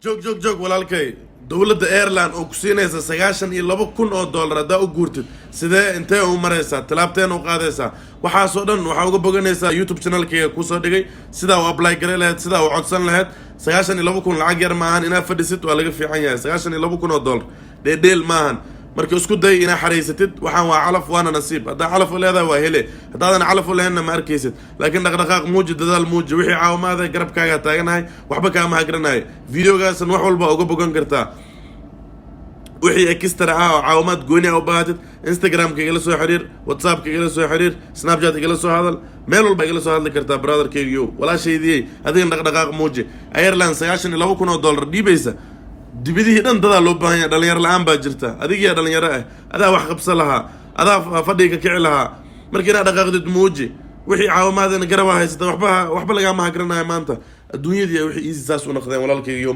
joog walaalkay dawladda Ireland oo ku siinaysa 92,000 oo dollar hadaa u guurtid sidee intee u maraysaa talaabteen u qaadaysaa waxaasoo dhan waxa uga boganaysaa YouTube channelkayga ku soo dhigay sida uu apply garay lahayd sida uu codsan lahayd 92,000 lacag yar ma ahan inaa fadhisid waa laga fiican yahay 92,000 oo dollar deel ma ahan markii isku day inaa xariisatid waxaan waa calaf waana nasiib hadaa calaf u leedahay waa hele hadaadan calaf u lahaynna ma arkaysid laakiin dhaqdhaqaaq muuji dadaal muuji wixii caawimaada garabkaaga taaganahay waxba kaama hagranahay videogaasan wax walba uga bogan kartaa wixii extra ah oo caawimaad gooni ah u baahatid Instagram-ka igala soo xiriir WhatsApp-ka igala soo xiriir Snapchat igala soo hadal meel walba igala soo hadli kartaa brother-kaygiyo walaashaydii adiga dhaqdhaqaaq muuji Ireland 92,000 oo dollar dhiibaysa dibidii dhan dada loo baahan yahay dhalinyaro la'aan baa jirta adiga dhalinyaro ah adaa wax qabsan lahaa adaa fadhiga kici lahaa markii aad dhaqaaqdid muuji wixii caawimaadana garab haysata waxba laga ma hagranayo maanta adduunyadii wixii isaas u noqdeen walaalkaygiyo